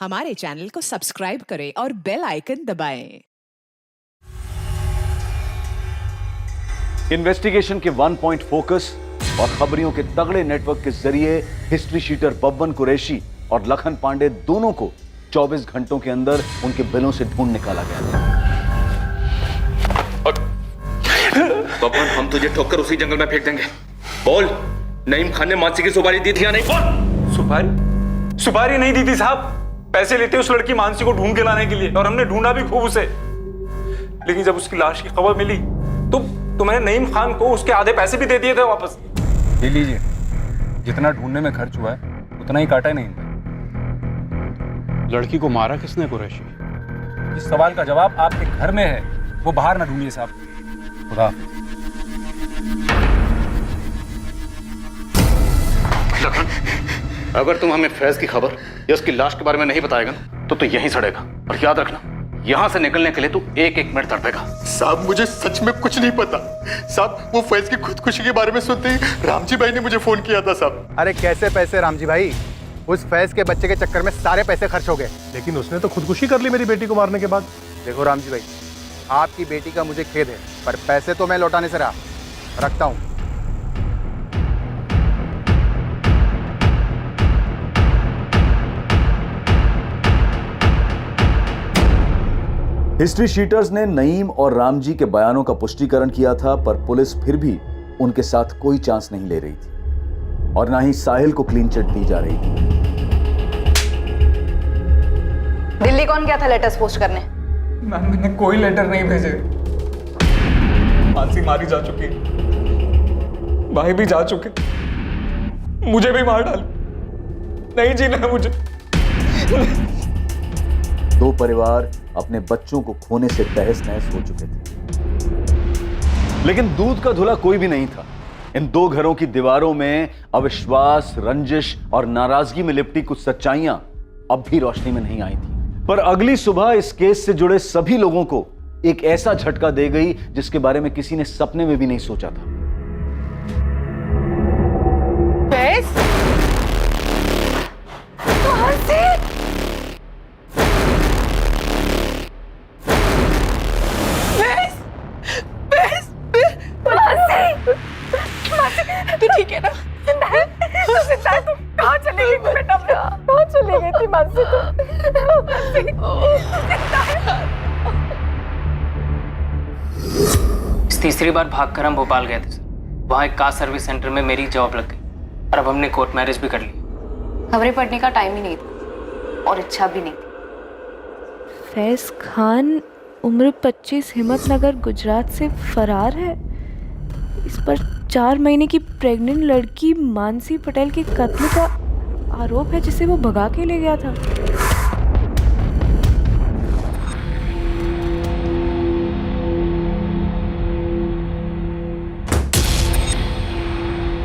हमारे चैनल को सब्सक्राइब करें और बेल आइकन दबाएं। इन्वेस्टिगेशन के 1 पॉइंट फोकस और खबरियों के तगड़े नेटवर्क के जरिए हिस्ट्री शीटर बब्बन कुरैशी और लखन पांडे दोनों को 24 घंटों के अंदर उनके बिलों से ढूंढ निकाला गया था। बब्बन, हम तुझे ठोककर उसी जंगल में फेंक देंगे। बोल, नईम खान ने मानसी की सुपारी दी थी या नहीं? बोल। सुपारी नहीं दी थी साहब। पैसे लेते उस लड़की मानसी को ढूंढ के लाने के लिए, और हमने ढूंढा भी खूब उसे। लेकिन जब उसकी लाश की खबर मिली तो मैंने नईम खान को उसके आधे पैसे भी दे दिए थे वापस। ले लीजिए, जितना ढूंढने में खर्च हुआ है उतना ही काटा नहीं था। लड़की को मारा किसने कुरैशी? इस सवाल का जवाब आपके घर में है, वो बाहर ना ढूंढिए साहब। खुदा हाफिज। लखन, अगर तुम हमें फैज की खबर या उसकी लाश के बारे में नहीं बताएगा तो यहीं सड़ेगा। और याद रखना, यहां से निकलने के लिए तू एक एक मिनट तड़पेगा। साहब, मुझे सच में कुछ नहीं पता। साहब, वो फैज की खुदकुशी के बारे में सुनते ही रामजी भाई ने मुझे फोन किया था साहब। अरे कैसे पैसे रामजी भाई? उस फैज के बच्चे के चक्कर में सारे पैसे खर्च हो गए। लेकिन उसने तो खुदकुशी कर ली मेरी बेटी को मारने के बाद। देखो रामजी भाई, आपकी बेटी का मुझे खेद है, पर पैसे तो मैं लौटाने से रखता हूँ। हिस्ट्री शीटर्स ने नईम और रामजी के बयानों का पुष्टिकरण किया था, पर पुलिस फिर भी उनके साथ कोई चांस नहीं ले रही थी और ना ही साहिल को क्लीन चिट दी जा रही थी। दिल्ली कौन गया था लेटर्स पोस्ट करने? मैम, मैंने कोई लेटर नहीं भेजे। मानसी मारी जा चुकी, भाई भी जा चुके, मुझे भी मार डाल। नहीं जीना है मुझे। दो परिवार अपने बच्चों को खोने से तहस नहस हो चुके थे, लेकिन दूध का धुला कोई भी नहीं था। इन दो घरों की दीवारों में अविश्वास, रंजिश और नाराजगी में लिपटी कुछ सच्चाइयां अब भी रोशनी में नहीं आई थी। पर अगली सुबह इस केस से जुड़े सभी लोगों को एक ऐसा झटका दे गई जिसके बारे में किसी ने सपने में भी नहीं सोचा था। तू ठीक है ना? तू कहाँ चली गई बेटा? कहाँ चली गई थी मानसी? इस तीसरी बार भागकर हम भोपाल गए थे सर। वहाँ एक कार सर्विस सेंटर में मेरी जॉब लग गई और अब हमने कोर्ट मैरिज भी कर ली। खबरें पढ़ने का टाइम ही नहीं था और इच्छा भी नहीं थी। फैज खान उम्र 25, हिम्मतनगर, गुजरात से फरार है। इस पर 4 महीने की प्रेग्नेंट लड़की मानसी पटेल के कत्ल का आरोप है, जिसे वो भगा के ले गया था।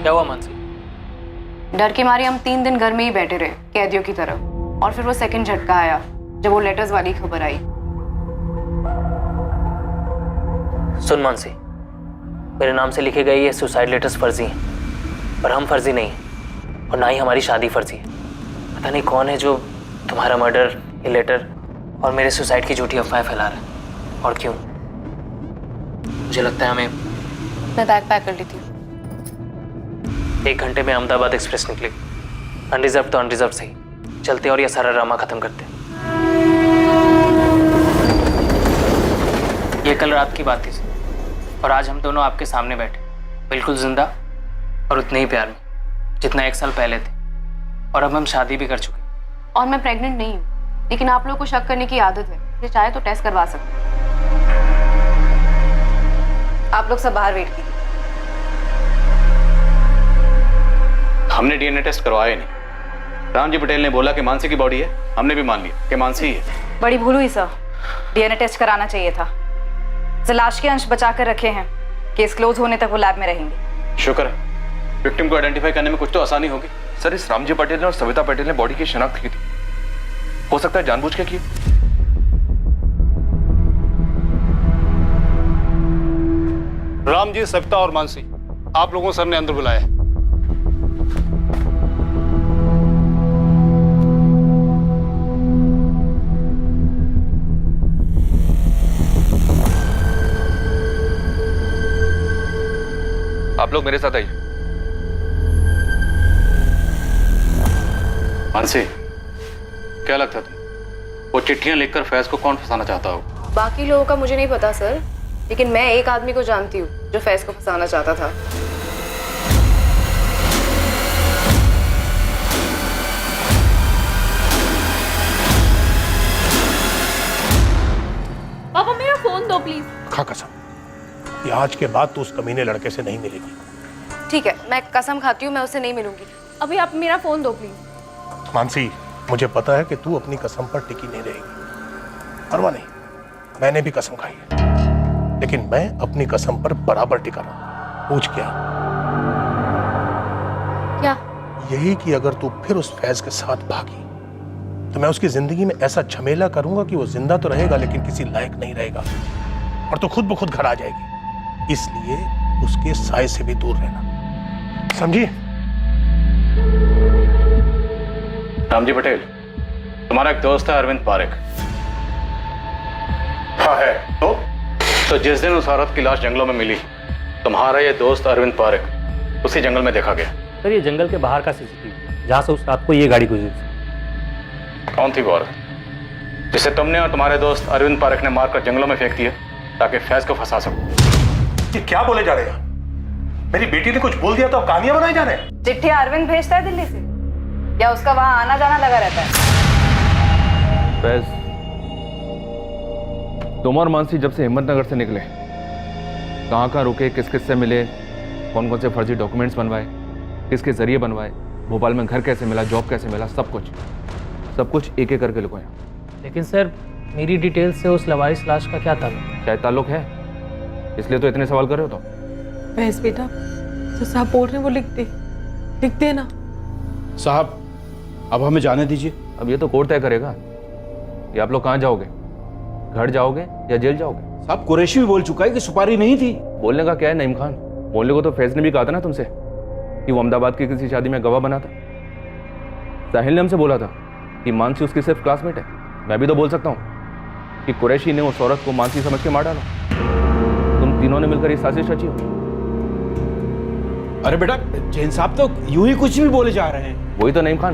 क्या हुआ मानसी? डर के मारे हम 3 दिन घर में ही बैठे रहे कैदियों की तरह, और फिर वो सेकंड झटका आया जब वो लेटर्स वाली खबर आई। सुन मानसी, मेरे नाम से लिखे गए ये सुसाइड लेटर्स फर्जी हैं, पर हम फर्जी नहीं हैं और ना ही हमारी शादी फर्जी है। पता नहीं कौन है जो तुम्हारा मर्डर, ये लेटर और मेरे सुसाइड की झूठी अफवाहें फैला रहा है, और क्यों? मुझे लगता है हमें। मैं बैग पैक कर लेती हूँ। 1 घंटे में अहमदाबाद एक्सप्रेस निकली। अनरिजर्व तो अनरिजर्व सही, चलते और ये सारा ड्रामा खत्म करते। ये कल रात की बात थी और आज हम दोनों आपके सामने बैठे, बिल्कुल जिंदा और उतने ही प्यार में जितना 1 साल पहले थे। और अब हम शादी भी कर चुके। और मैं प्रेग्नेंट नहीं हूँ, लेकिन आप लोगों को शक करने की आदत है, इसलिए चाहे तो टेस्ट करवा सकते हैं। आप लोग सब बाहर वेट कीजिए। हमने डीएनए टेस्ट करवाया ही नहीं। रामजी पटेल ने बोला कि मानसी की बॉडी है, हमने भी मान लिया कि मानसी ही है। बड़ी भूल हुई सर, डीएनए टेस्ट कराना चाहिए था। लाश के अंश बचा कर रखे हैं, केस क्लोज होने तक वो लैब में रहेंगे। शुक्र है, विक्टिम को आइडेंटिफाई करने में कुछ तो आसानी होगी। सर, इस रामजी पटेल ने और सविता पटेल ने बॉडी की शिनाख्त की थी। हो सकता है जानबूझ के की। रामजी, सविता और मानसी, आप लोगों सर ने अंदर बुलाया है। लोग मेरे साथ आइए। मानसी, क्या लगता है वो चिट्ठियां लिखकर फैज को कौन फंसाना चाहता हो? बाकी लोगों का मुझे नहीं पता सर, लेकिन मैं एक आदमी को जानती हूँ जो फैज को फंसाना चाहता था। पापा मेरा फोन दो प्लीज। खा कसम कि आज के बाद तू उस कमीने लड़के से नहीं मिलेगी। ठीक है, मैं कसम खाती हूँ मैं उससे नहीं मिलूंगी। अभी आप मेरा फोन दो प्लीज। मानसी, मुझे पता है कि तू अपनी कसम पर टिकी नहीं रहेगी। परवाह नहीं, मैंने भी कसम खाई है, लेकिन मैं अपनी कसम पर बराबर टिका रहा। पूछ क्या? क्या? यही कि अगर तू फिर उस फैज के साथ भागी तो मैं उसकी जिंदगी में ऐसा झमेला करूंगा कि वो जिंदा तो रहेगा लेकिन किसी लायक नहीं रहेगा और तू खुद ब खुद घर आ जाएगी। इसलिए उसके साय से भी दूर रहना, समझी? रामजी पटेल, तुम्हारा एक दोस्त है अरविंद पारेख। हाँ है। तो जिस दिन उस औरत की लाश जंगलों में मिली, तुम्हारा ये दोस्त अरविंद पारेख उसी जंगल में देखा गया। सर ये जंगल के बाहर का सीसीटीवी जहाँ से उस रात को ये गाड़ी गुजरी। कौन थी वो औरत जिसे तुमने और तुम्हारे दोस्त अरविंद पारेख ने मारकर जंगलों में फेंक दिया ताकि फैज को फंसा सको? ये क्या बोले जा रहे हैं? मेरी बेटी ने कुछ बोल दिया तो कहानियां बनाए जा रहे हैं। चिट्ठियां अरविंद भेजता है दिल्ली से या उसका वहां आना जाना लगा रहता है? फैज, तुम और मानसी जब से हिम्मतनगर से निकले कहाँ कहाँ रुके, किस किस से मिले, कौन कौन से फर्जी डॉक्यूमेंट्स बनवाए, किसके जरिए बनवाए, भोपाल में घर कैसे मिला, जॉब कैसे मिला, सब कुछ एक एक करके लिखो यहाँ। लेकिन सर मेरी डिटेल से उस लवारिस लाश का क्या ताल्लुक? क्या ताल्लुक है? इसलिए तो इतने सवाल कर रहे हो तुम। भैंस बेटा जो साहब बोल रहे हैं वो लिख दे ना। साहब अब हमें जाने दीजिए। अब ये तो कोर्ट तय करेगा कि आप लोग कहाँ जाओगे, घर जाओगे या जेल जाओगे। साहब कुरैशी भी बोल चुका है कि सुपारी नहीं थी। बोलने का क्या है नईम खान, बोलने को तो फैज ने भी कहा था ना तुमसे कि वो अहमदाबाद की किसी शादी में गवाह बना था। साहिल ने हमसे बोला था कि मानसी उसकी सिर्फ क्लासमेट है। मैं भी तो बोल सकता हूँ कि कुरैशी ने उस औरत को मानसी समझ के मार डाला। तुम तीनों ने मिलकर ये साजिश रची हो। अरे बेटा जैन साहब तो यूं ही कुछ भी बोले जा रहे हैं। वही तो नईम खान,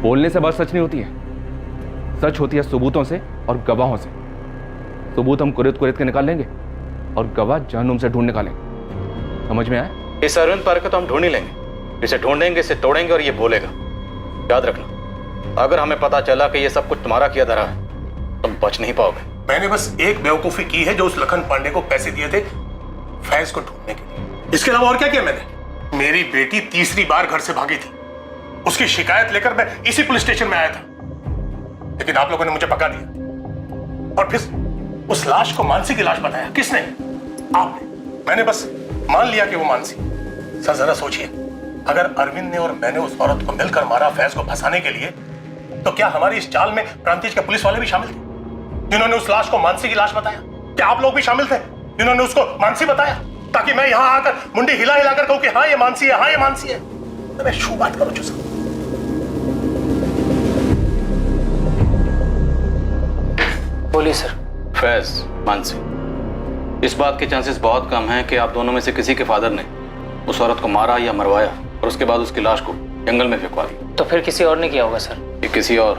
बोलने से बात सच नहीं होती है, सच होती है सबूतों से और गवाहों से। सबूत हम कुरेद के निकाल लेंगे और गवाह जहन्नुम से ढूंढ निकालेंगे। समझ में आया? इस अरविंद पारेख को तो हम ढूंढ ही लेंगे, इसे ढूंढेंगे, इसे तोड़ेंगे और ये बोलेगा। याद रखना, अगर हमें पता चला कि ये सब कुछ तुम्हारा किया धरा है, तुम बच नहीं पाओगे। मैंने बस एक बेवकूफी की है जो उस लखन पांडे को पैसे दिए थे फैज को ढूंढने के लिए। इसके अलावा और क्या किया मैंने? मेरी बेटी तीसरी बार घर से भागी थी, उसकी शिकायत लेकर मैं इसी पुलिस स्टेशन में आया था, लेकिन आप लोगों ने मुझे पका दिया और फिर उस लाश को मानसी की लाश बताया। किसने? आपने। मैंने बस मान लिया कि वो मानसी। सर जरा सोचिए, अगर अरविंद ने और मैंने उस औरत को मिलकर मारा फैज को फंसाने के लिए, तो क्या हमारी इस चाल में प्रांतिज के पुलिस वाले भी शामिल थे जिन्होंने उस लाश को मानसी की लाश बताया? क्या आप लोग भी शामिल थे जिन्होंने उसको मानसी बताया ताकि मैं यहां आकर मुंडी हिला हिलाकर कहूं कि हाँ ये मानसी है, हाँ ये मानसी है? तो मैं शू बात करूं चुसा। बोलिए सर। फैज, मानसी, इस बात के चांसेस बहुत कम हैं कि आप दोनों में से किसी के फादर ने उस औरत को मारा या मरवाया और उसके बाद उसकी लाश को जंगल में फेंकवा दी। तो फिर किसी और ने किया होगा सर। ये किसी और,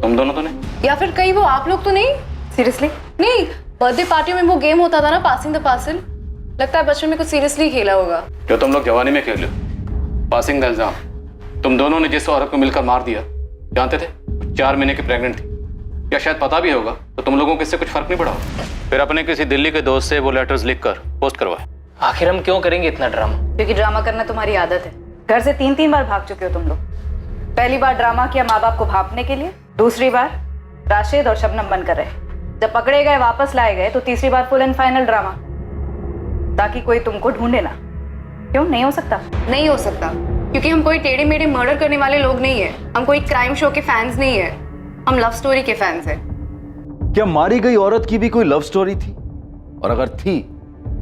तुम दोनों तो नहीं? या फिर कहीं वो आप लोग तो नहीं? सीरियसली नहीं, बर्थडे पार्टी में वो गेम होता था ना, पासिंग द पार्सल, लगता है बचपन में कुछ सीरियसली खेला होगा। जो तुम लोग जवानी में खेल लो, पासिंग द इल्जाम। तुम दोनों ने जिस औरत को मिलकर मार दिया, जानते थे 4 महीने की प्रेग्नेंट थी, या शायद पता भी होगा, तो तुम लोगों को इससे कुछ फर्क नहीं पड़ा होगा। फिर अपने किसी दिल्ली के दोस्त से वो लेटर्स लिखकर पोस्ट करवाए। आखिर हम क्यों करेंगे इतना ड्रामा? क्योंकि ड्रामा करना तुम्हारी आदत है। घर से 3 बार भाग चुके हो तुम लोग। पहली बार ड्रामा किया माँ बाप को भांपने के लिए, दूसरी बार राशिद और शबनम बनकर रहे, जब पकड़े गए वापस लाए गए, तो तीसरी बार फुल एंड फाइनल ड्रामा, ताकि कोई तुमको ढूंढे ना। क्यों नहीं हो सकता? नहीं हो सकता, क्योंकि हम कोई टेढ़े मेढ़े मर्डर करने वाले लोग नहीं है, हम कोई क्राइम शो के फैंस नहीं है, हम लव स्टोरी के फैंस हैं। क्या मारी गई औरत की भी कोई लव स्टोरी थी? और अगर थी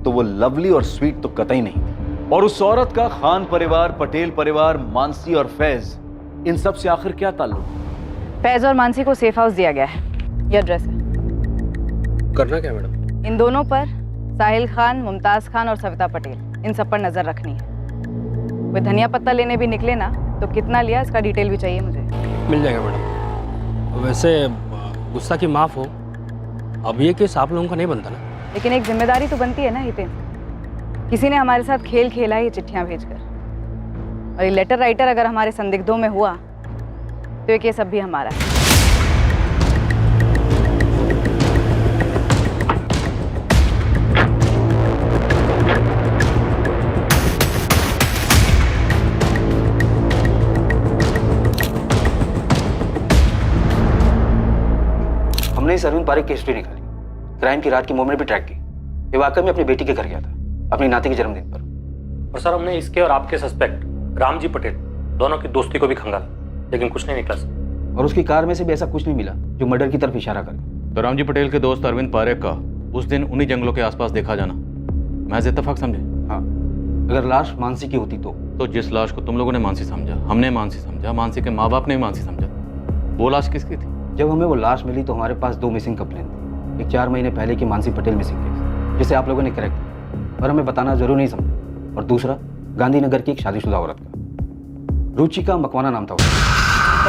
तो वो लवली और स्वीट तो कतई नहीं थी। और उस औरत का खान परिवार, पटेल परिवार, मानसी और फैज, इन सब से आखिर क्या ताल्लुक? फैज और मानसी को सेफ हाउस दिया गया है, ये एड्रेस है। करना क्या मैडम? इन दोनों पर साहिल खान, मुमताज खान और सविता पटेल इन सब पर नजर रखनी है। कोई धनिया पत्ता लेने भी निकले ना तो कितना लिया इसका डिटेल भी चाहिए मुझे। मिल जाएगा मैडम। वैसे गुस्सा की माफ़ हो, अब ये केस आप लोगों का नहीं बनता ना। लेकिन एक जिम्मेदारी तो बनती है ना हितेन। किसी ने हमारे साथ खेल खेला है ये चिट्ठियां भेजकर, और ये लेटर राइटर अगर हमारे संदिग्धों में हुआ तो ये केस अब भी हमारा है। हमने इस अरविंद पारेख की हिस्ट्री निकाली, क्राइम की रात की मूवमेंट भी ट्रैक की। ये वाकई में अपनी बेटी के घर गया था, अपनी नाती के जन्मदिन पर। और सर हमने इसके और आपके सस्पेक्ट रामजी पटेल दोनों की दोस्ती को भी खंगाला, लेकिन कुछ नहीं निकला सर। और उसकी कार में से भी ऐसा कुछ नहीं मिला जो मर्डर की तरफ इशारा करे। तो रामजी पटेल के दोस्त अरविंद पारेख का उस दिन उन्हीं जंगलों के आसपास देखा जाना महज इत्तेफाक समझे? हाँ, अगर लाश मानसी की होती तो जिस लाश को तुम लोगों ने मानसी समझा, हमने मानसी समझा, मानसी के माँ बाप ने भी मानसी समझा, वो लाश किसकी थी? जब हमें वो लाश मिली तो हमारे पास 2 मिसिंग कंप्लेन थी। एक 4 महीने पहले की मानसी पटेल मिसिंग केस, जिसे आप लोगों ने करेक्ट किया पर हमें बताना जरूर नहीं समझा। और दूसरा गांधीनगर की एक शादीशुदा औरत का, रुचिका मकवाना नाम था उसका।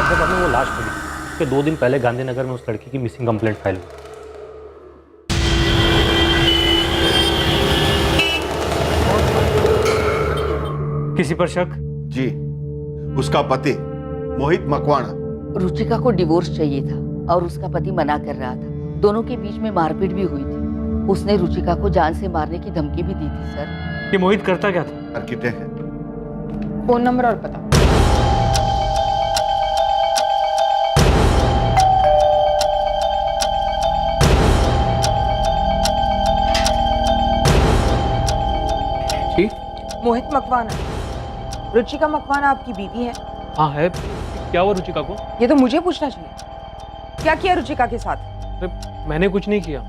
जब हमें वो लाश मिली उसके 2 दिन पहले गांधीनगर में उस लड़की की मिसिंग कंप्लेंट फाइल हुई। किसी पर शक? जी, उसका पति मोहित मकवाना। रुचिका को डिवोर्स चाहिए था और उसका पति मना कर रहा था। दोनों के बीच में मारपीट भी हुई थी। उसने रुचिका को जान से मारने की धमकी भी दी थी सर। ये मोहित करता क्या था? आर्किटेक्ट है। फोन नंबर और पता। जी मोहित मकवाना, रुचिका मकवाना आपकी बीवी है? हाँ है। क्या हुआ रुचिका को? ये तो मुझे पूछना चाहिए। क्या किया रुचिका के साथ? अरे मैंने कुछ नहीं किया,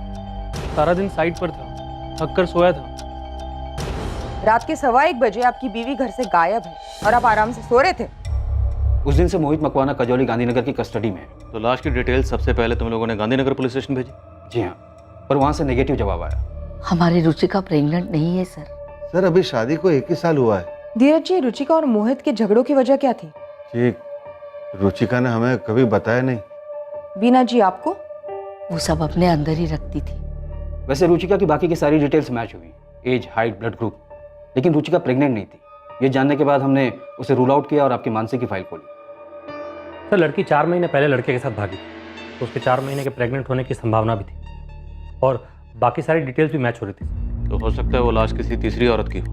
सारा दिन साइट पर था, थक कर सोया था। रात के 1:15 बजे आपकी बीवी घर से गायब है और आप आराम से सो रहे थे। उस दिन से मोहित मकवाना कजौली गांधीनगर की कस्टडी में है। तो लाश की डिटेल सबसे पहले तुम लोगों ने गांधीनगर पुलिस स्टेशन भेजी? जी हाँ, पर वहाँ से नेगेटिव जवाब आया। हमारी रुचिका प्रेग्नेंट नहीं है सर। सर अभी शादी को 1 ही साल हुआ है। धीरज जी, रुचिका और मोहित के झगड़ों की वजह क्या थी? जी, रुचिका ने हमें कभी बताया नहीं। बीना जी आपको? वो सब अपने अंदर ही रखती थी। वैसे रुचिका की बाकी की सारी डिटेल्स मैच हुई, एज, हाइट, ब्लड ग्रुप, लेकिन रुचिका प्रेग्नेंट नहीं थी। ये जानने के बाद हमने उसे रूल आउट किया और आपकी मानसी की फाइल खोली। सर लड़की 4 महीने पहले लड़के के साथ भागी थी, तो उसके 4 महीने के प्रेग्नेंट होने की संभावना भी थी और बाकी सारी डिटेल्स भी मैच हो रही थी। तो हो सकता है वो लाश किसी तीसरी औरत की हो।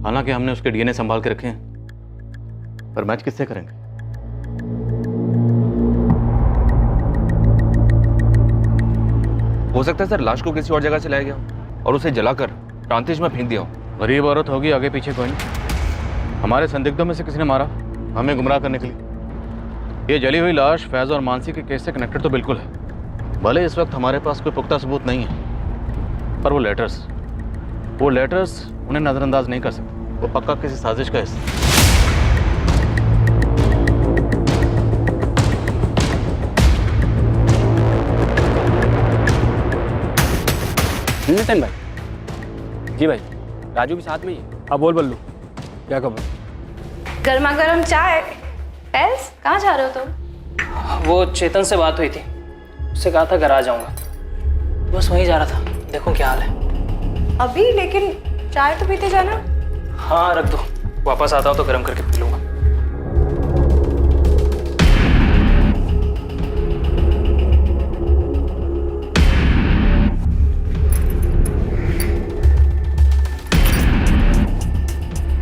हालांकि हमने उसके डीएनए संभाल के रखे हैं, पर मैच किससे करेंगे? हो सकता है सर लाश को किसी और जगह से लाया गया और उसे जलाकर प्रांतिज में फेंक दिया हो। गरीब औरत होगी, आगे पीछे कोई नहीं। हमारे संदिग्धों में से किसी ने मारा हमें गुमराह करने के लिए। ये जली हुई लाश फैज और मानसी के केस से कनेक्टेड तो बिल्कुल है। भले इस वक्त हमारे पास कोई पुख्ता सबूत नहीं है, पर वो लेटर्स उन्हें नजरअंदाज नहीं कर सकते। वो पक्का किसी साजिश का हिस्सा। नितिन भाई। जी भाई, राजू भी साथ में ही है। हाँ बोल बल्लू, क्या खबर? गर्मा गर्म चाय। एल्स कहाँ जा रहे हो तुम? वो चेतन से बात हुई थी, उससे कहा था घर आ जाऊंगा, बस वहीं जा रहा था। देखो क्या हाल है अभी, लेकिन चाय तो पीते जाना। हाँ रख दो, वापस आता हो तो गर्म करके पी लूंगा।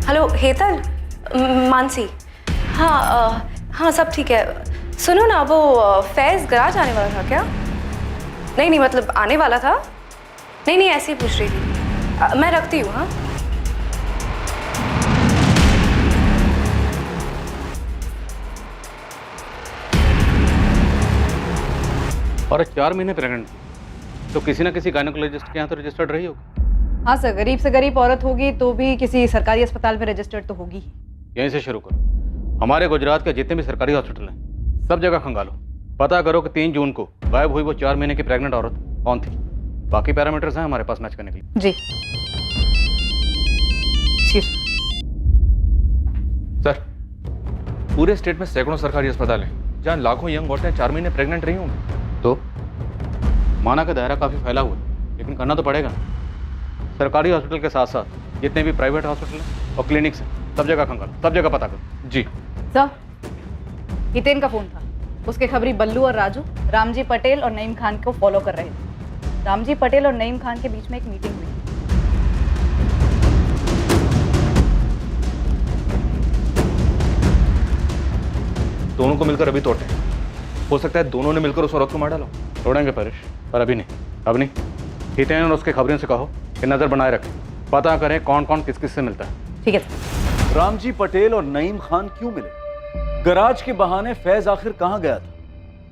हेलो हेतल, मानसी। हाँ हाँ सब ठीक है। सुनो ना, वो फैज गराज आने वाला था क्या? नहीं मतलब आने वाला था। नहीं ऐसे ही पूछ रही थी। मैं रखती हूँ। हाँ और 4 महीने प्रेग्नेंट, तो किसी ना किसी गायनेकोलॉजिस्ट के यहाँ तो रजिस्टर्ड रही होगी। हाँ सर, गरीब से गरीब औरत होगी तो भी किसी सरकारी अस्पताल में रजिस्टर्ड तो होगी ही। यहीं से शुरू करो। हमारे गुजरात के जितने भी सरकारी हॉस्पिटल हैं सब जगह खंगालो, पता करो कि 3 जून को गायब हुई वो 4 महीने की प्रेग्नेंट औरत कौन थी। बाकी पैरामीटर्स हैं हमारे पास मैच करने के लिए। जी। एक्सक्यूज। सर, पूरे स्टेट में सैकड़ों सरकारी अस्पताल हैं जहां लाखों यंग औरतें 4 महीने प्रेग्नेंट रही होंगी। तो माना का दायरा काफ़ी फैला हुआ है, लेकिन करना तो पड़ेगा ना। सरकारी हॉस्पिटल के साथ साथ जितने भी प्राइवेट हॉस्पिटल हैं और क्लिनिक्स हैं, सब जगह खंगालो, सब जगह पता करो। जी सर, हितेन का फोन था। उसके खबरी बल्लू और राजू रामजी पटेल और नईम खान को फॉलो कर रहे थे। रामजी पटेल और नईम खान के बीच में एक मीटिंग हुई। दोनों को मिलकर अभी तोड़ते हैं। हो सकता है दोनों ने मिलकर उस औरत को मार डालो। तोड़ेंगे परेश, पर अभी नहीं, अब नहीं। हितेन और उसके खबरियों से कहो कि नज़र बनाए रखें, पता करें कौन कौन किस किस से मिलता है। ठीक है सर। रामजी पटेल और नईम खान क्यों मिले? गराज के बहाने फैज आखिर कहां गया था?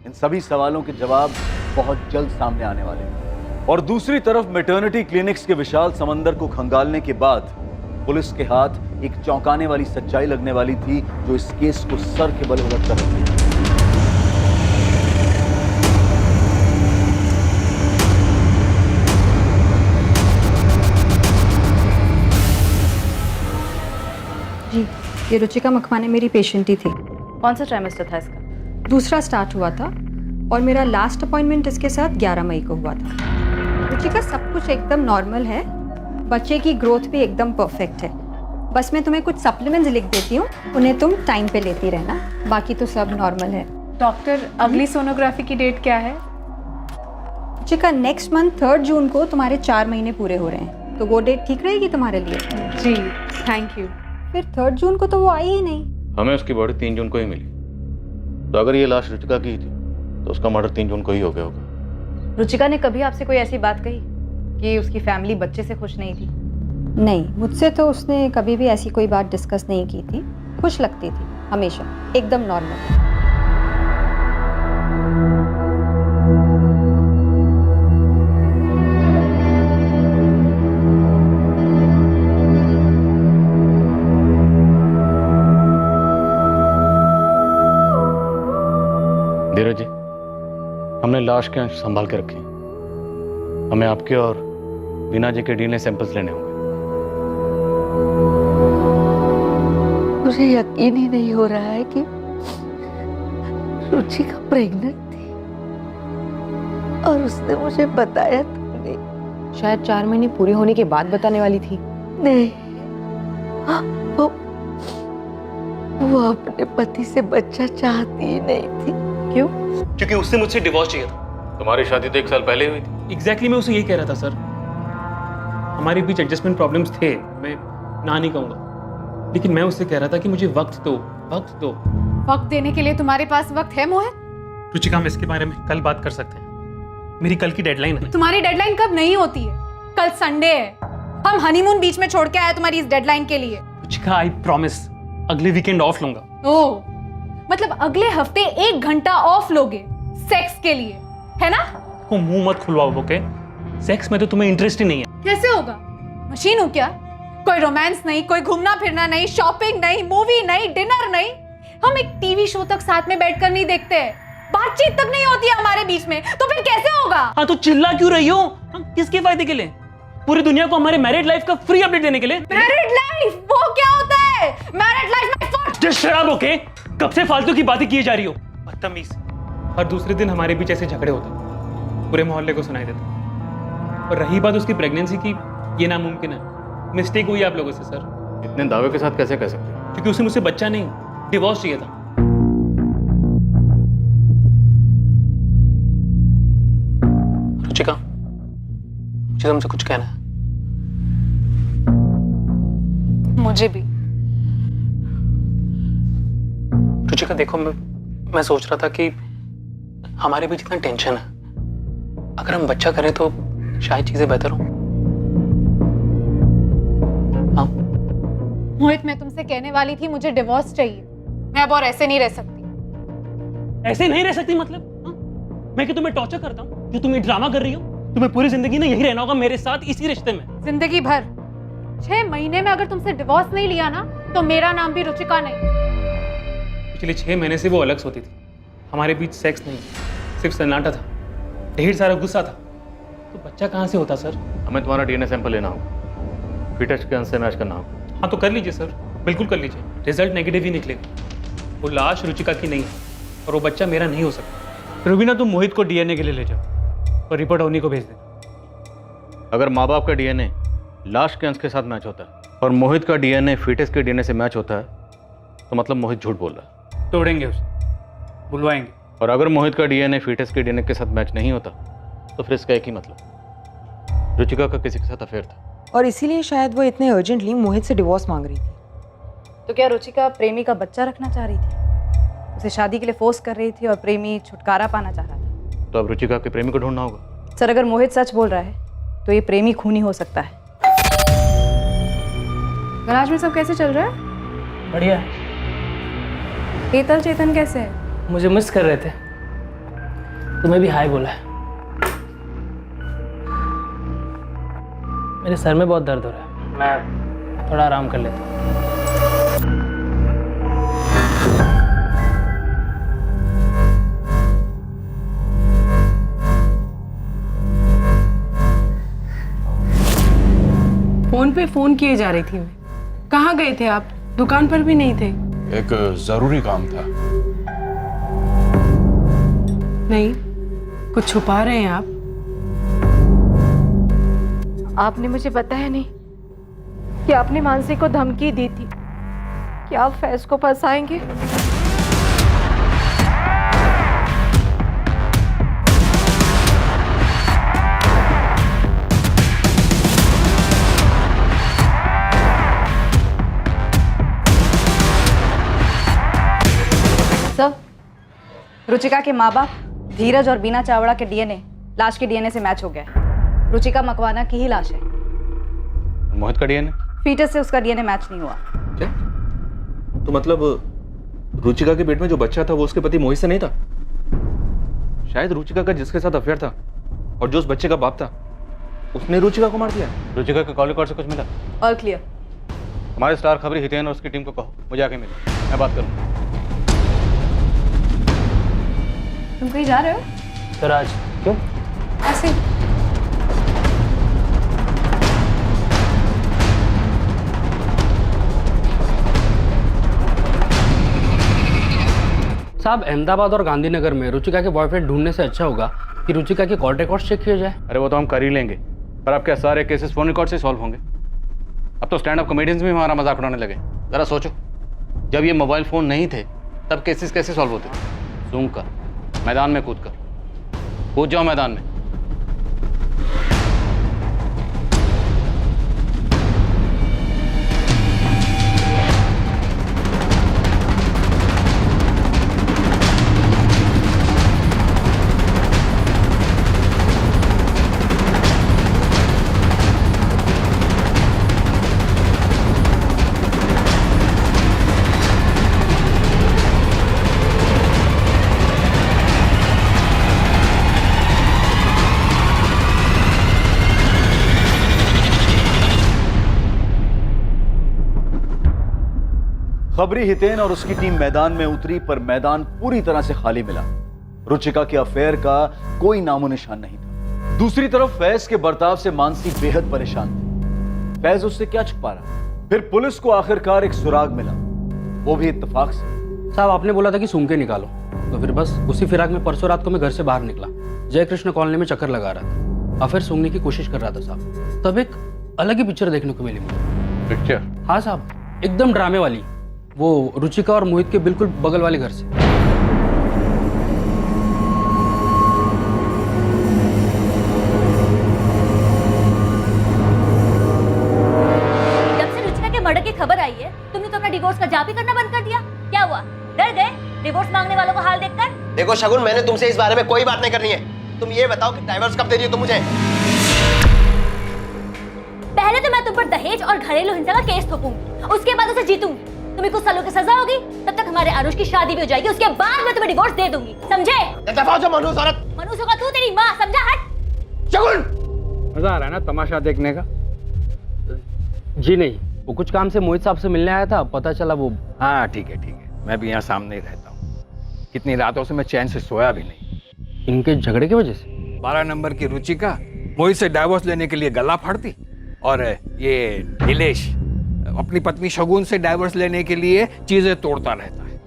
इन सभी सवालों के जवाब बहुत जल्द सामने आने वाले हैं। और दूसरी तरफ मैटरनिटी क्लिनिक्स के विशाल समंदर को खंगालने के बाद पुलिस के हाथ एक चौंकाने वाली सच्चाई लगने वाली थी, जो इस केस को सर के बल उलट कर रही थी। जी, ये रुचिका मखमाने मेरी पेशेंट ही थी। कौन सा ट्राइमेस्टर था इसका? दूसरा स्टार्ट हुआ था और मेरा लास्ट अपॉइंटमेंट इसके साथ 11 मई को हुआ था। रुचिका, सब कुछ एकदम नॉर्मल है, बच्चे की ग्रोथ भी एकदम परफेक्ट है। बस मैं तुम्हें कुछ सप्लीमेंट्स लिख देती हूँ, उन्हें तुम टाइम पे लेती रहना, बाकी तो सब नॉर्मल है। डॉक्टर, अगली सोनोग्राफी की डेट क्या है? रुचिका, नेक्स्ट मंथ 3 जून को तुम्हारे 4 महीने पूरे हो रहे हैं, तो वो डेट ठीक रहेगी तुम्हारे लिए? जी, थैंक यू। फिर 3 जून को तो वो आई ही नहीं। हमें उसकी बॉडी 3 जून को ही मिली, तो अगर ये लाश रुचिका की थी तो उसका मर्डर 3 जून को ही हो गया होगा। रुचिका ने कभी आपसे कोई ऐसी बात कही कि उसकी फैमिली बच्चे से खुश नहीं थी? नहीं, मुझसे तो उसने कभी भी ऐसी कोई बात डिस्कस नहीं की थी। खुश लगती थी हमेशा, एकदम नॉर्मल। धीरज जी, हमने लाश के अंश संभाल के रखे। हमें आपके और वीना जी के डीएनए सैंपल्स लेने होंगे। मुझे यकीन ही नहीं हो रहा है कि रुचिका प्रेग्नेंट थी और उसने मुझे बताया तक नहीं। शायद 4 महीने पूरे होने के बाद बताने वाली थी। नहीं, हाँ, वो अपने पति से बच्चा चाहती ही नहीं थी। क्यों? क्योंकि उससे मुझसे डिवोर्स चाहिए था। तुम्हारी शादी तो 1 साल पहले हुई थी। एग्जैक्टली, मैं उसे यही कह रहा था सर। हमारे बीच एडजस्टमेंट प्रॉब्लम्स थे, मैं ना नहीं कहूँगा, लेकिन मैं उससे कह रहा था कि मुझे वक्त दो, वक्त दो। वक्त देने के लिए तुम्हारे पास वक्त है मोहित? रुचिका, हम इसके बारे में कल बात कर सकते हैं। मेरी कल की डेडलाइन है। तुम्हारी डेडलाइन कब नहीं होती है? कल संडे है, हम हनीमून बीच में छोड़ के आए तुम्हारी इस डेडलाइन के लिए। रुचिका, आई प्रॉमिस अगले वीकेंड ऑफ लूंगा। ओह, मतलब अगले हफ्ते 1 घंटा ऑफ लोगे सेक्स के लिए, है ना? को मुंह मत खुलवाओ, ओके? सेक्स में तो तुम्हें इंटरेस्ट ही नहीं है। कैसे होगा? मशीन हूँ क्या? कोई रोमांस नहीं, कोई घूमना फिरना नहीं, शॉपिंग नहीं, मूवी नहीं, डिनर नहीं। हम एक टीवी शो तक साथ में बैठकर नहीं देखते, बातचीत तक नहीं होती है हमारे बीच में, तो फिर कैसे होगा? हाँ, तो चिल्ला क्यों रही हो? किसके फायदे के लिए? पूरी दुनिया को हमारे मैरिड लाइफ का फ्री अपडेट देने के लिए। मैरिड लाइफ वो क्या होता है? Married life my first. Just shut up, okay? कब से फालतू की बातें किए जा रही हो? बदतमीज। हर दूसरे दिन हमारे बीच ऐसे झगड़े होते, पूरे मोहल्ले को सुनाई देता। और रही बात उसकी प्रेगनेंसी की, ये नामुमकिन है। मिस्टेक हुई आप लोगों से सर। इतने दावे के साथ कैसे कह सकते हैं? क्योंकि उसे मुझसे बच्चा नहीं, डिवोर्स चाहिए था। रुचिका, मुझे तुमसे कुछ कहना है। मुझे भी। रुचिका, देखो, मैं सोच रहा था कि हमारे बीच इतना टेंशन है, अगर हम बच्चा करें तो शायद चीजें बेहतर हो। हाँ मोहित, मैं तुमसे कहने वाली थी मुझे डिवोर्स चाहिए। मैं अब और ऐसे नहीं रह सकती। ऐसे नहीं रह सकती मतलब? हाँ? मैं कि तुम्हें टॉर्चर करता हूँ जो तुम ये ड्रामा कर रही हो? तुम्हें पूरी जिंदगी ना यही रहना होगा मेरे साथ, इसी रिश्ते में। जिंदगी भर? 6 महीने में अगर तुमसे डिवोर्स नहीं लिया ना, तो मेरा नाम भी रुचिका नहीं। पिछले 6 महीने से वो अलग सोती थी, हमारे बीच सेक्स नहीं, सिर्फ सन्नाटा था, ढेर सारा गुस्सा था। तो बच्चा कहाँ से होता सर? हमें तुम्हारा डीएनए सैंपल लेना होगा, फीटस के अंश से मैच करना होगा। हाँ तो कर लीजिए सर, बिल्कुल कर लीजिए। रिजल्ट नेगेटिव ही निकलेगा। वो लाश रुचिका की नहीं है और वो बच्चा मेरा नहीं हो सकता। रुबीना, तुम मोहित को डीएनए के लिए ले जाओ और रिपोर्ट अवनी को भेज देना। अगर माँ बाप का डीएनए लाश के अंश के साथ मैच होता है और मोहित का डीएनए फीटस के डीएनए से मैच होता है तो मतलब मोहित झूठ बोल रहा है। तोड़ेंगे उसे, बुलवाएंगे। और अगर मोहित का डीएनए फीटस के डीएनए के साथ मैच नहीं होता तो फिर इसका एक ही मतलब, रुचिका का किसी के साथ अफेयर था। और इसीलिए शायद वो इतने अर्जेंटली मोहित से डिवोर्स मांग रही थी। तो क्या रुचिका प्रेमी का बच्चा रखना चाह रही थी? उसे शादी के लिए फोर्स कर रही थी और प्रेमी छुटकारा पाना चाह रहा था। तो अब रुचिका के प्रेमी को ढूंढना होगा। सर, अगर मोहित सच बोल रहा है तो ये प्रेमी खूनी हो सकता है। गराज में सब कैसे चल रहा है? बढ़िया। हेतल चेतन कैसे है? मुझे मिस कर रहे थे, तुम्हें भी हाय बोला है। मेरे सर में बहुत दर्द हो रहा है, मैं थोड़ा आराम कर लेता हूँ। फोन पे फोन किए जा रही थी मैं। कहाँ गए थे आप? दुकान पर भी नहीं थे। एक जरूरी काम था। नहीं, कुछ छुपा रहे हैं आप। आपने मुझे बताया नहीं कि आपने मानसी को धमकी दी थी कि आप फैज को फंसाएंगे। सर, रुचिका के माँ बाप धीरज और बीना चावड़ा के डीएनए लाश के डीएनए से मैच हो गया है। रुचिका मकवाना की ही लाश है। मोहित का डीएनए? फीटस से उसका डीएनए मैच नहीं हुआ। क्या? तो मतलब रुचिका के पेट में जो बच्चा था वो उसके पति मोहित से नहीं था? शायद रुचिका का जिसके साथ अफेयर था और जो उस बच्चे का बाप था उसने रुचिका को मार दिया। रुचिका के कॉल रिकॉर्ड से कुछ मिला? All clear. हमारे स्टार खबरी हितेन और उसकी टीम को कहो मुझे आके मिले, मैं बात करूँ। तुम कहीं जा रहे हो? तो राज, क्यों? ऐसे। साहब, अहमदाबाद और गांधीनगर में रुचिका के बॉयफ्रेंड ढूंढने से अच्छा होगा कि रुचिका के कॉल रिकॉर्ड चेक किया जाए। अरे वो तो हम कर ही लेंगे, पर आपके सारे केसेस फोन रिकॉर्ड से सॉल्व होंगे। अब तो स्टैंड अप कॉमेडियंस भी हमारा मजाक उड़ाने लगे। जरा सोचो, जब ये मोबाइल फोन नहीं थे तब केसेस कैसे सॉल्व होते थे? सूंघ कर, मैदान में कूद जाओ मैदान में। खबरी हितेन और उसकी टीम मैदान में उतरी, पर मैदान पूरी तरह से खाली मिला। रुचिका के अफेयर का कोई नामो निशान नहीं था। दूसरी तरफ फैज के बर्ताव से मानसी बेहद परेशान थी। फैज उससे क्या छुपा रहा? फिर पुलिस को आखिरकार एक सुराग मिला, वो भी इत्तेफाक से। साहब, आपने बोला था कि सूंघ के निकालो, तो फिर बस उसी फिराक में परसों रात को मैं घर से बाहर निकला। जय कृष्ण कॉलोनी में चक्कर लगा रहा था, और फिर सूंघने की कोशिश कर रहा था साहब। तब एक अलग ही पिक्चर देखने को मिली मुझे। पिक्चर? हाँ साहब, एकदम ड्रामे वाली, वो रुचिका और मोहित के बिल्कुल बगल वाले घर से। जब से रुचिका के मर्डर की खबर आई है, तुमने तो अपना डिवोर्स का जाप ही करना बंद कर दिया। क्या हुआ? डर गए डिवोर्स मांगने वालों को हाल देखकर? देखो शगुन, मैंने तुमसे इस बारे में कोई बात नहीं करनी है। तुम ये बताओ कि डाइवोर्स कब दे रही हो तुम मुझे? पहले तो मैं तुम पर दहेज और घरेलू हिंसा का केस ठोकूंगी, उसके बाद उसे जीतूंगी। तुम्हें कुछ सालों की सजा होगी, तब तक हमारे आरुष की शादी भी हो जाएगी, उसके बाद मैं तुम्हें डिवोर्स दे दूंगी, समझे? मनूस औरत। मनूस होगा तू, तेरी माँ, समझा? हट। शगुन, मजा आ रहा है ना तमाशा देखने का? जी नहीं, वो कुछ काम से मोहित साहब से मिलने आया था, पता चला वो। हाँ ठीक है, मैं भी यहाँ सामने ही रहता हूँ। कितनी रातों से मैं चैन से सोया भी नहीं। इनके झगड़े की वजह से? 12 नंबर की रुचिका मोहित से डाइवोर्स लेने के लिए गला फाड़ती, और ये नीलेश अपनी पत्नी शगुन से डाइवोर्स लेने के लिए चीजें तोड़ता रहता है।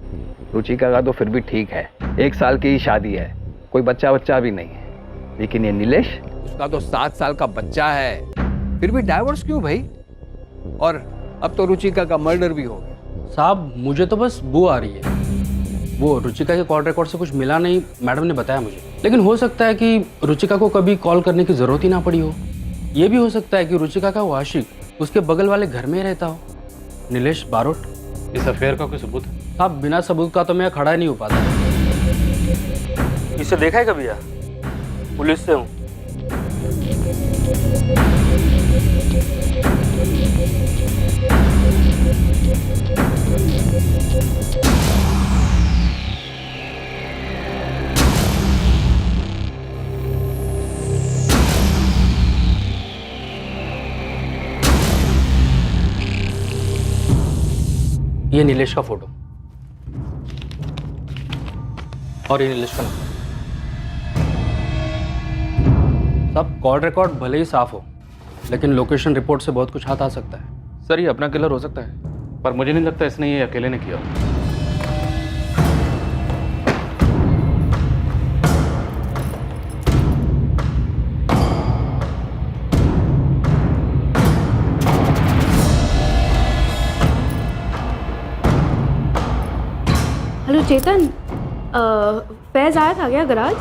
रुचिका का तो फिर भी ठीक है, 1 साल की ही शादी है, कोई बच्चा भी नहीं है। लेकिन ये नीलेश, उसका तो 7 साल का बच्चा है, फिर भी डाइवोर्स क्यों भाई? और अब तो रुचिका का मर्डर भी हो गया। साहब मुझे तो बस बू आ रही है, वो रुचिका के कॉल रिकॉर्ड से कुछ मिला नहीं, मैडम ने बताया मुझे। लेकिन हो सकता है कि रुचिका को कभी कॉल करने की जरूरत ही ना पड़ी हो। ये भी हो सकता है कि रुचिका का वो आशिक उसके बगल वाले घर में रहता हो, नीलेश बारोट। इस अफेयर का कोई सबूत है? साहब बिना सबूत का तो मैं खड़ा नहीं हो पाता। इसे देखा है कभी यार? पुलिस से हूँ। ये नीलेश का फोटो और ये नीलेश का नंबर। सब कॉल रिकॉर्ड भले ही साफ हो, लेकिन लोकेशन रिपोर्ट से बहुत कुछ हाथ आ सकता है। सर ये अपना किलर हो सकता है, पर मुझे नहीं लगता इसने ये अकेले ने किया। हेलो चेतन, फैज आया था क्या गराज?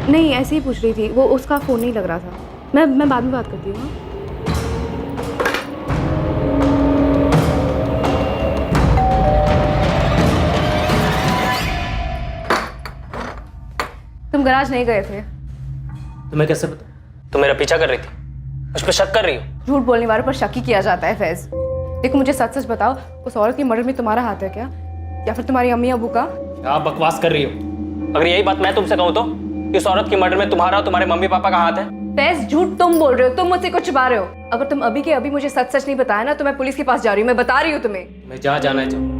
नहीं, ऐसे ही पूछ रही थी, वो उसका फ़ोन नहीं लग रहा था। मैं बाद में बात करती हूँ। तुम गराज नहीं गए थे? तुम्हें कैसे पता? तुम मेरा पीछा कर रही थी, मुझ पर शक कर रही हो? झूठ बोलने वालों पर शक ही किया जाता है फैज। देखो मुझे सच सच बताओ, उस औरत की मर्डर में तुम्हारा हाथ है क्या, या फिर तुम्हारी अम्मी अबू का? आप बकवास कर रही हो। अगर यही बात मैं तुमसे कहूँ तो इस औरत की मर्डर में तुम्हारा और तुम्हारे मम्मी पापा का हाथ है? फैज झूठ तुम बोल रहे हो, तुम मुझसे कुछ छुपा रहे हो। अगर तुम अभी के अभी मुझे सच सच नहीं बताया ना तो मैं पुलिस के पास जा रही हूँ, मैं बता रही हूँ तुम्हें। मैं जहाँ जाना है जाऊँ।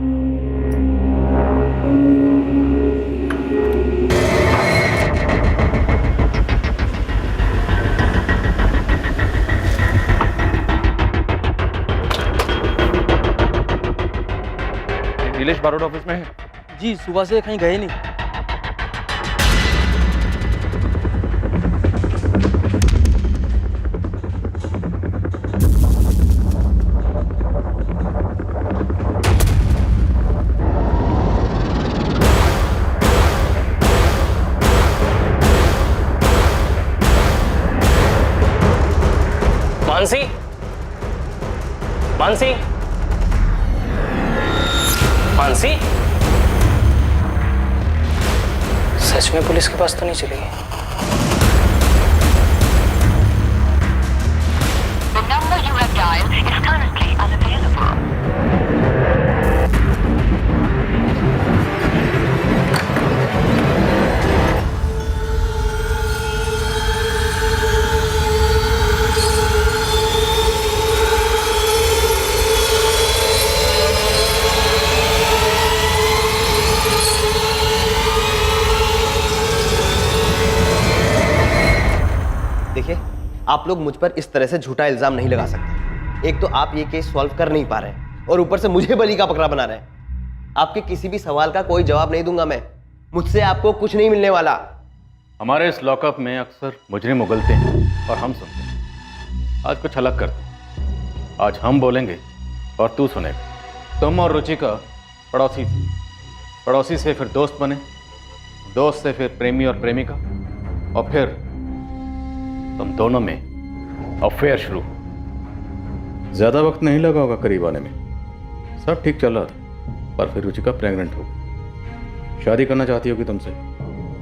नीलेश बारोट ऑफिस में है? जी सुबह से कहीं गए नहीं। मानसी, मानसी, मानसी, सच में पुलिस के पास तो नहीं चली गई? The number you have dialed is currently unavailable. देखिए, आप लोग मुझ पर इस तरह से झूठा इल्जाम नहीं लगा सकते। एक तो आप ये केस सॉल्व कर नहीं पा रहे हैं और ऊपर से मुझे बली का बकरा बना रहे हैं। आपके किसी भी सवाल का कोई जवाब नहीं दूंगा मैं। मुझसे आपको कुछ नहीं मिलने वाला। हमारे इस लॉकअप में अक्सर मुजरिम उगलते हैं और हम सुनते हैं। आज कुछ अलग करते हैं। आज हम बोलेंगे और तू सुनेगा। तुम और रुचिका पड़ोसी थी, पड़ोसी से फिर दोस्त बने, दोस्त से फिर प्रेमी और प्रेमिका, और फिर तुम दोनों में अफेयर शुरू। ज्यादा वक्त नहीं लगा होगा करीब आने में। सब ठीक चल रहा था, पर फिर रुचिका प्रेग्नेंट हो गई। शादी करना चाहती होगी तुमसे,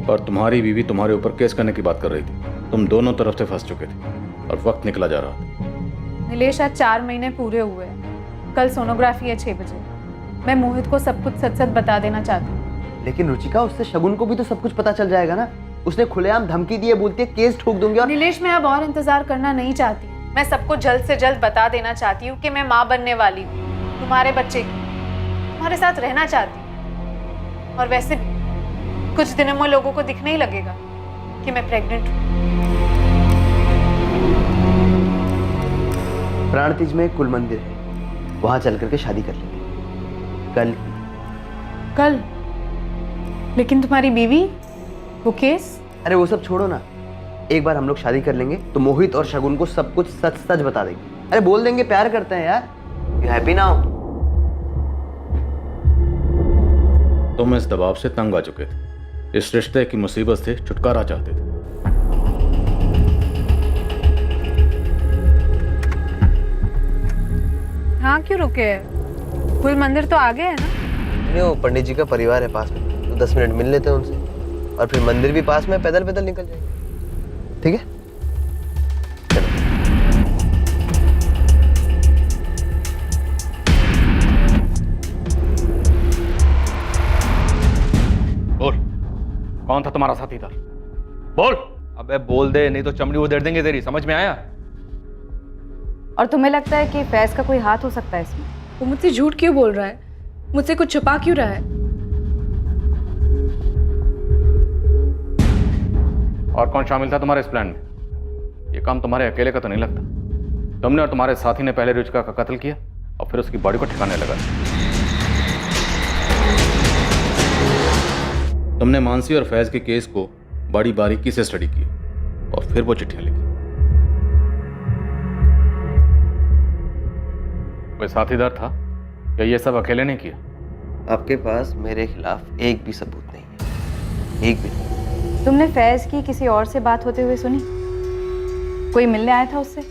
और तुम्हारी बीवी तुम्हारे ऊपर केस करने की बात कर रही थी। तुम दोनों तरफ से फंस चुके थे और वक्त निकला जा रहा था। नीलेश आज 4 महीने पूरे हुए हैं। कल सोनोग्राफी है 6 बजे। मैं मोहित को सब कुछ सच सच बता देना चाहती हूँ। लेकिन रुचिका, उससे शगुन को भी तो सब कुछ पता चल जाएगा ना। उसने खुलेआम धमकी दी है, बोलती है केस ठोक दूंगी। और नीलेश, मैं अब और इंतजार करना नहीं चाहती। मैं सबको जल्द से जल्द बता देना चाहती हूँ कि मैं माँ बनने वाली हूँ, तुम्हारे बच्चे की, तुम्हारे साथ रहना चाहती हूँ। और वैसे भी कुछ दिनों में लोगों को दिखने ही लगेगा कि मैं प्रेग्नेंट हूँ। प्राणतीज में कुल मंदिर है, वहां चल करके शादी कर लेंगे कल। कल? लेकिन तुम्हारी बीवी, वो केस? अरे वो सब छोड़ो ना, एक बार हम लोग शादी कर लेंगे तो मोहित और शगुन को सब कुछ सच सच बता देंगे। अरे बोल देंगे प्यार करते हैं यार। You happy now? तुम इस दबाव से तंग आ चुके थे, इस रिश्ते की मुसीबत से छुटकारा चाहते थे। हाँ, क्यों रुके? कुल मंदिर तो आगे है ना? नहीं, वो पंडित जी का परिवार है पास में, तो 10 मिनट मिल लेते हैं उनसे, और फिर मंदिर भी पास में, पैदल पैदल निकल जाएंगे। ठीक है? बोल, कौन था तुम्हारा साथीदार? बोल। अबे बोल दे, नहीं तो चमड़ी उधेड़ देंगे तेरी। समझ में आया? और तुम्हें लगता है कि फैज का कोई हाथ हो सकता है इसमें? वो मुझसे झूठ क्यों बोल रहा है? मुझसे कुछ छुपा क्यों रहा है? और कौन शामिल था तुम्हारे इस प्लान में? ये काम तुम्हारे अकेले का तो नहीं लगता। तुमने और तुम्हारे साथी ने पहले रुचिका का कत्ल किया और फिर उसकी बॉडी को ठिकाने लगा। तुमने मानसी और फैज के केस को बड़ी बारीकी से स्टडी किया और फिर वो चिट्ठियां लिखी। कोई साथीदार था या ये सब अकेले ने किया? आपके पास मेरे खिलाफ एक भी सबूत नहीं है, एक भी नहीं। तुमने फैज की किसी और से बात होते हुए सुनी? कोई मिलने आया था उससे?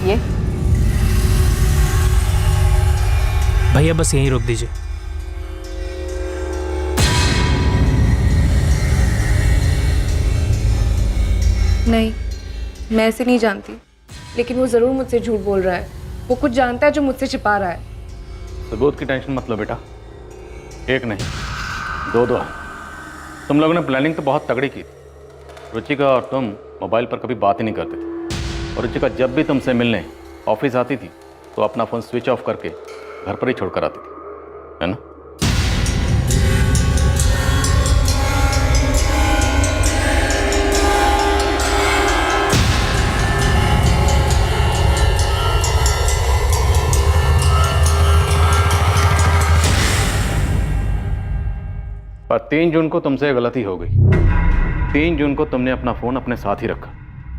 ये भैया बस यहीं रोक दीजिए। नहीं, मैं ऐसे नहीं जानती, लेकिन वो जरूर मुझसे झूठ बोल रहा है। वो कुछ जानता है जो मुझसे छिपा रहा है। सबूत की टेंशन मत लो बेटा, एक नहीं दो है। तुम लोगों ने प्लानिंग तो बहुत तगड़ी की थी। रुचिका और तुम मोबाइल पर कभी बात ही नहीं करते थे, और रुचिका जब भी तुमसे मिलने ऑफिस आती थी तो अपना फ़ोन स्विच ऑफ करके घर पर ही छोड़कर आती थी, है ना? पर 3 जून को तुमसे गलती हो गई। 3 जून को तुमने अपना फोन अपने साथ ही रखा,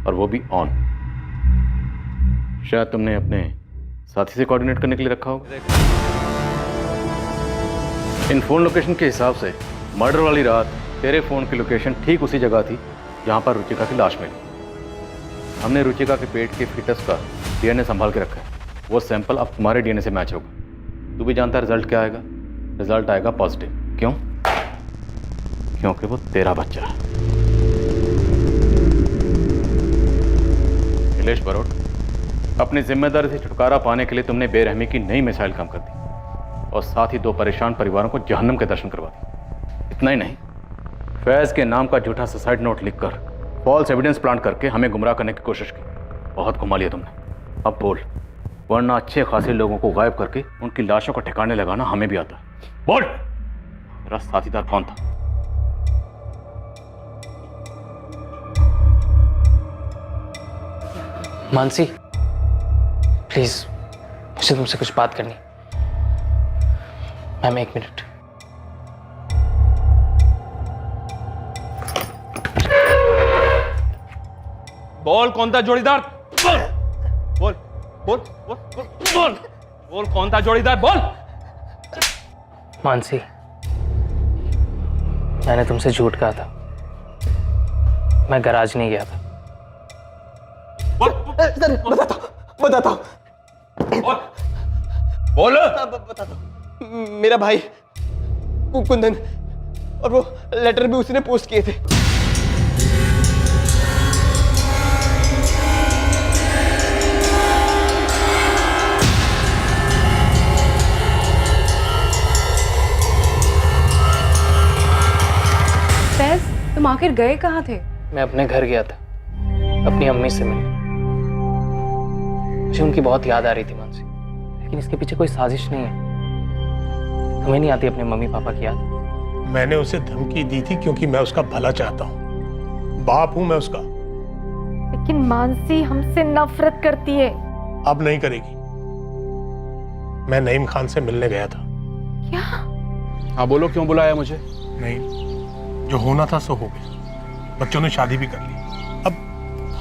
और वो भी ऑन। शायद तुमने अपने साथी से कोऑर्डिनेट करने के लिए रखा होगा। इन फोन लोकेशन के हिसाब से मर्डर वाली रात तेरे फोन की लोकेशन ठीक उसी जगह थी जहां पर रुचिका की लाश मिली। हमने रुचिका के पेट के फीटस का डीएनए संभाल के रखा है। वो सैंपल अब तुम्हारे डीएनए से मैच होगा। तू भी जानता है रिजल्ट क्या आएगा? रिजल्ट आएगा पॉजिटिव। क्यों? क्योंकि वो तेरा बच्चा है। नीलेश बरोट, अपनी जिम्मेदारी से छुटकारा पाने के लिए तुमने बेरहमी की नई मिसाइल काम कर दी और साथ ही 2 परेशान परिवारों को जहन्नम के दर्शन करवा दिए। इतना ही नहीं, फैज के नाम का झूठा सुसाइड नोट लिखकर फॉल्स एविडेंस प्लांट करके हमें गुमराह करने की कोशिश की। बहुत घुमा लिया तुमने। अब बोल, वरना अच्छे खासे लोगों को गायब करके उनकी लाशों को ठिकाने लगाना हमें भी आता है। बोल, तेरा साथीदार कौन था? मानसी, प्लीज मुझे तुमसे कुछ बात करनी। Ma'am 1 minute. बोल, कौन था जोड़ीदार? बोल बोल बोल बोल बोल बोल बोल, कौन था जोड़ीदार? बोल। मानसी, मैंने तुमसे झूठ कहा था। मैं गराज नहीं गया था। बताता बोल। बताता। मेरा भाई कुंदन, और वो लेटर भी उसने पोस्ट किए थे। फैज, तुम आखिर गए कहाँ थे? मैं अपने घर गया था, अपनी अम्मी से मिलने। मुझे उनकी बहुत याद आ रही थी मानसी, लेकिन इसके पीछे कोई साजिश नहीं है। तुम्हें नहीं आती अपने मम्मी पापा की याद? मैंने उसे धमकी दी थी क्योंकि मैं उसका भला चाहता हूँ। बाप हूं मैं उसका। लेकिन मानसी हमसे नफरत करती है। अब नहीं करेगी। मैं नईम खान से मिलने गया था। क्या? हाँ बोलो, क्यों बुलाया मुझे? नहीं, जो होना था सो हो गया। बच्चों ने शादी भी कर ली, अब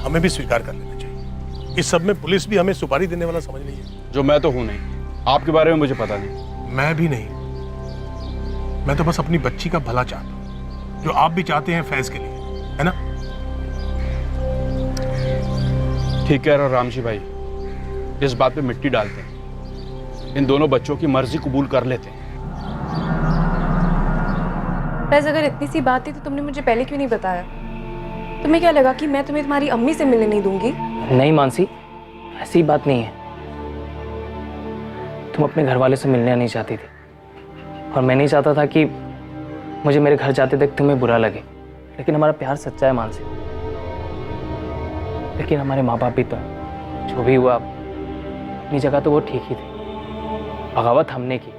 हमें भी स्वीकार कर लेना चाहिए। इस सब में पुलिस भी हमें सुपारी देने वाला समझ रही है। जो मैं तो हूं नहीं, आपके बारे में मुझे पता नहीं। मैं भी नहीं, मैं तो बस अपनी बच्ची का भला चाहता हूं, जो आप भी चाहते हैं फैज के लिए, है ना? ठीक कह रहे हो रामजी भाई, इस बात पे मिट्टी डालते हैं। इन दोनों बच्चों की मर्जी कबूल कर लेते हैं। फैज, अगर इतनी सी बात थी तो तुमने मुझे पहले क्यों नहीं बताया? तुम्हें क्या लगा कि मैं तुम्हें तुम्हारी अम्मी से मिलने नहीं दूंगी? नहीं मानसी, ऐसी बात नहीं है। तुम अपने घर वाले से मिलने नहीं चाहती थी, और मैं नहीं चाहता था कि मुझे मेरे घर जाते देख तुम्हें बुरा लगे। लेकिन हमारा प्यार सच्चा है मानसी। लेकिन हमारे माँ बाप भी तो हैं। जो भी हुआ अपनी जगह तो वो ठीक ही थे। बगावत हमने की,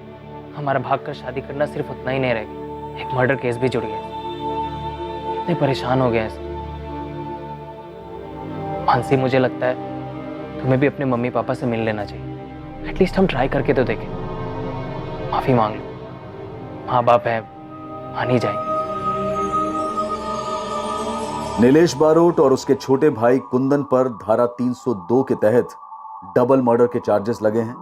हमारा भाग कर शादी करना सिर्फ उतना ही नहीं रह गया, एक मर्डर केस भी जुड़ गया। इतने परेशान हो गए। मानसी, मुझे लगता है तुम्हें भी अपने मम्मी पापा से मिल लेना चाहिए। एटलीस्ट हम ट्राई करके तो देखें। माफी मांग लो, माँ बाप है, मान ही जाएंगे। नीलेश बारोट और उसके छोटे भाई कुंदन पर धारा 302 के तहत डबल मर्डर के चार्जेस लगे हैं,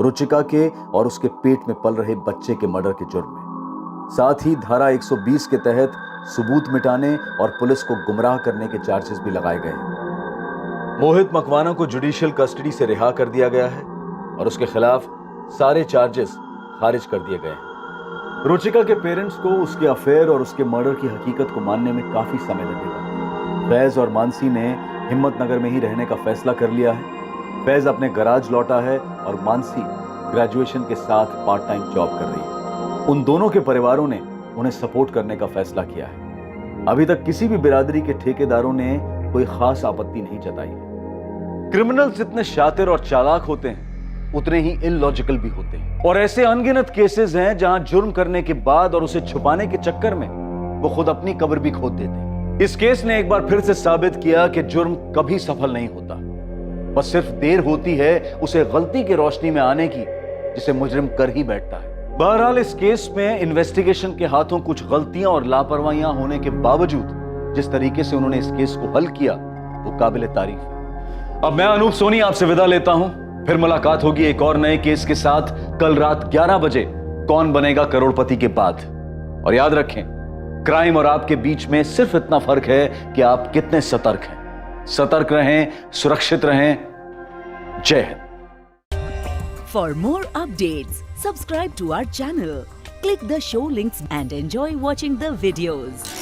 रुचिका के और उसके पेट में पल रहे बच्चे के मर्डर के जुर्म में। साथ ही धारा 120 के तहत सबूत मिटाने और पुलिस को गुमराह करने के चार्जेस भी लगाए गए हैं। मोहित मकवाना को जुडिशियल कस्टडी से रिहा कर दिया गया है और उसके खिलाफ सारे चार्जेस खारिज कर दिए गए हैं। रुचिका के पेरेंट्स को उसके अफेयर और उसके मर्डर की हकीकत को मानने में काफी समय लगेगा। फैज और मानसी ने हिम्मतनगर में ही रहने का फैसला कर लिया है। फैज अपने गराज लौटा है और मानसी ग्रेजुएशन के साथ पार्ट टाइम जॉब कर रही है। उन दोनों के परिवारों ने उन्हें सपोर्ट करने का फैसला किया है। अभी तक किसी भी बिरादरी के ठेकेदारों ने कोई खास आपत्ति नहीं जताई है। क्रिमिनल्स जितने शातिर और चालाक होते हैं उतने ही इलॉजिकल भी होते हैं, और ऐसे अनगिनत केसेस हैं जहां जुर्म करने के बाद और उसे छुपाने के चक्कर में वो खुद अपनी कब्र भी खोद देते हैं। इस केस ने एक बार फिर से साबित किया कि जुर्म कभी सफल नहीं होता, बस सिर्फ देर होती है उसे गलती की रोशनी में आने की जिसे मुजरिम कर ही बैठता है। बहरहाल इस केस में इन्वेस्टिगेशन के हाथों कुछ गलतियां और लापरवाहियां होने के बावजूद जिस तरीके से उन्होंने इस केस को हल किया वो काबिल तारीफ है। अब मैं अनूप सोनी आपसे विदा लेता हूं, फिर मुलाकात होगी एक और नए केस के साथ कल रात 11 बजे कौन बनेगा करोड़पति के बाद। और याद रखें, क्राइम और आपके बीच में सिर्फ इतना फर्क है कि आप कितने सतर्क हैं। सतर्क रहें, सुरक्षित रहें। जय Hind. For more updates, subscribe to our channel, click the show links and enjoy watching the videos.